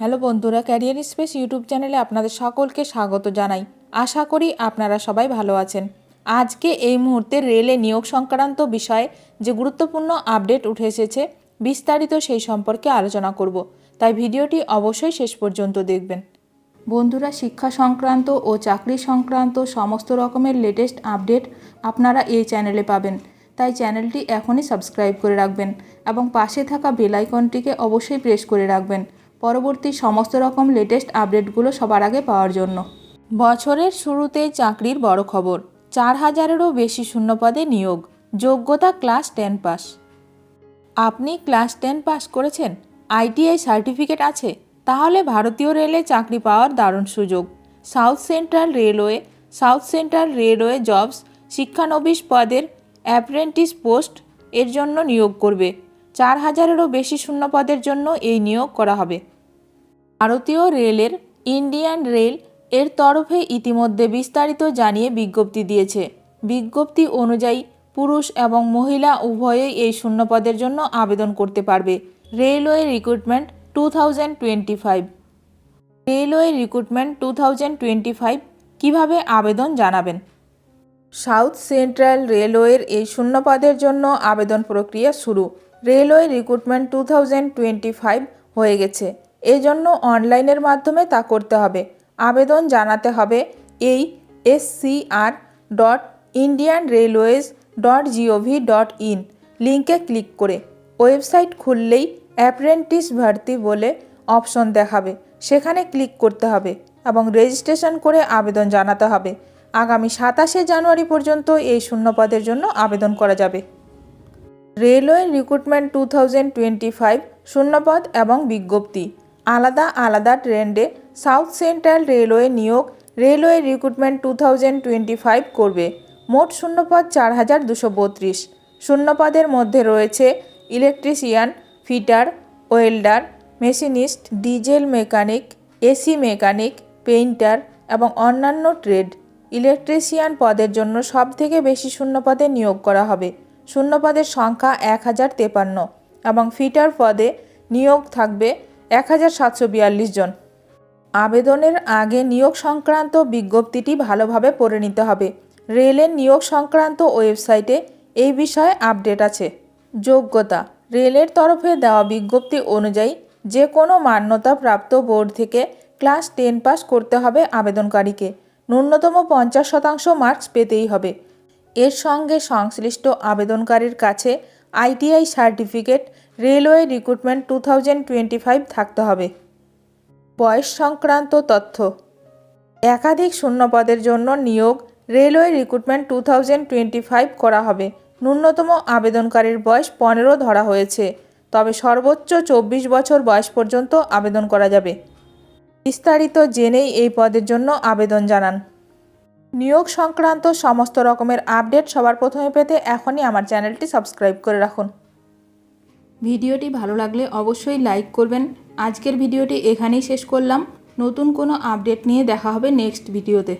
Hello বন্ধুরা, career space YouTube চ্যানেলে আপনাদের সকলকে স্বাগত জানাই। আশা করি আপনারা সবাই ভালো আছেন। আজকে এই মুহূর্তে রেলে নিয়োগ সংক্রান্ত বিষয়ে যে গুরুত্বপূর্ণ আপডেট উঠে এসেছে, বিস্তারিত সেই সম্পর্কে আলোচনা করব। তাই ভিডিওটি অবশ্যই শেষ পর্যন্ত দেখবেন। বন্ধুরা, শিক্ষা সংক্রান্ত ও চাকরি সংক্রান্ত সমস্ত রকমের লেটেস্ট আপডেট আপনারা এই চ্যানেলে পাবেন। তাই চ্যানেলটি এখনই সাবস্ক্রাইব করে রাখবেন এবং পাশে থাকা বেল আইকনটিকে অবশ্যই প্রেস করে রাখবেন পরবর্তী সমস্ত রকম লেটেস্ট আপডেটগুলো সবার আগে পাওয়ার জন্য। বছরের শুরুতেই চাকরির বড় খবর, 4000-এরও বেশি শূন্যপদে নিয়োগ। যোগ্যতা ক্লাস 10 পাস। আপনি ক্লাস 10 পাস করেছেন, আইটিআই সার্টিফিকেট আছে, তাহলে ভারতীয় রেলে চাকরি পাওয়ার দারুণ সুযোগ। সাউথ সেন্ট্রাল রেলওয়ে জবস শিক্ষানবিশ পদের অ্যাপ্রেন্টিস পোস্ট এর জন্য নিয়োগ করবে। 4000-এরও বেশি শূন্যপদের জন্য এই নিয়োগ করা হবে। ভারতীয় রেলের ইন্ডিয়ান রেল এর তরফে ইতিমধ্যে বিস্তারিত জানিয়ে বিজ্ঞপ্তি দিয়েছে। বিজ্ঞপ্তি অনুযায়ী পুরুষ এবং মহিলা উভয়েই এই শূন্যপদের জন্য আবেদন করতে পারবে। রেলওয়ে রিক্রুটমেন্ট 2025 কীভাবে আবেদন জানাবেন। সাউথ সেন্ট্রাল রেলওয়ের এই শূন্যপদের জন্য আবেদন প্রক্রিয়া শুরু। রেলওয়ে রিক্রুটমেন্ট 2025 হয়ে গেছে, এজন্য অনলাইনের মাধ্যমে তা করতে হবে। আবেদন জানাতে হবে এই scr.indianrailways.gov.in লিঙ্কে ক্লিক করে। ওয়েবসাইট খুললেই অ্যাপ্রেন্টিস ভর্তি বলে অপশন দেখাবে, সেখানে ক্লিক করতে হবে এবং রেজিস্ট্রেশন করে আবেদন জানাতে হবে। আগামী 27শে জানুয়ারি পর্যন্ত এই শূন্যপদের জন্য আবেদন করা যাবে। রেলওয়ে রিক্রুটমেন্ট 2025 শূন্যপদ এবং বিজ্ঞপ্তি। আলাদা আলাদা ট্রেন্ডে সাউথ সেন্ট্রাল রেলওয়ে নিয়োগ রেলওয়ে রিক্রুটমেন্ট 2025 করবে। মোট শূন্যপদ 4232। শূন্যপদের মধ্যে রয়েছে electrician, fitter, welder, machinist, diesel mechanic, AC mechanic, painter এবং অন্যান্য ট্রেড। ইলেকট্রিশিয়ান পদের জন্য সবথেকে বেশি শূন্যপদে নিয়োগ করা হবে। শূন্যপদের সংখ্যা 1053 এবং ফিটার পদে নিয়োগ থাকবে 1742 জন। আবেদনের আগে নিয়োগ সংক্রান্ত বিজ্ঞপ্তিটি ভালোভাবে পড়ে নিতে হবে। রেলের নিয়োগ সংক্রান্ত ওয়েবসাইটে এই বিষয়ে আপডেট আছে। যোগ্যতা। রেলের তরফে দেওয়া বিজ্ঞপ্তি অনুযায়ী যে কোনো মান্যতাপ্রাপ্ত বোর্ড থেকে ক্লাস 10 পাস করতে হবে আবেদনকারীকে। ন্যূনতম 50% মার্কস পেতেই হবে। এর সঙ্গে সংশ্লিষ্ট আবেদনকারীর কাছে আইটিআই সার্টিফিকেট রেলওয়ে রিক্রুটমেন্ট 2025 থাকতে হবে। বয়স সংক্রান্ত তথ্য। একাধিক শূন্যপদের জন্য নিয়োগ রেলওয়ে রিক্রুটমেন্ট 2025 করা হবে। ন্যূনতম আবেদনকারীর বয়স 15 ধরা হয়েছে, তবে সর্বোচ্চ 24 বছর বয়স পর্যন্ত আবেদন করা যাবে। বিস্তারিত জেনেই এই পদের জন্য আবেদন জানান। নিয়োগ সংক্রান্ত সমস্ত রকমের আপডেট সবার প্রথমে পেতে এখনই আমার চ্যানেলটি সাবস্ক্রাইব করে রাখুন। ভিডিওটি ভালো লাগলে অবশ্যই লাইক করবেন। আজকের ভিডিওটি এখানেই শেষ করলাম। নতুন কোনো আপডেট নিয়ে দেখা হবে নেক্সট ভিডিওতে।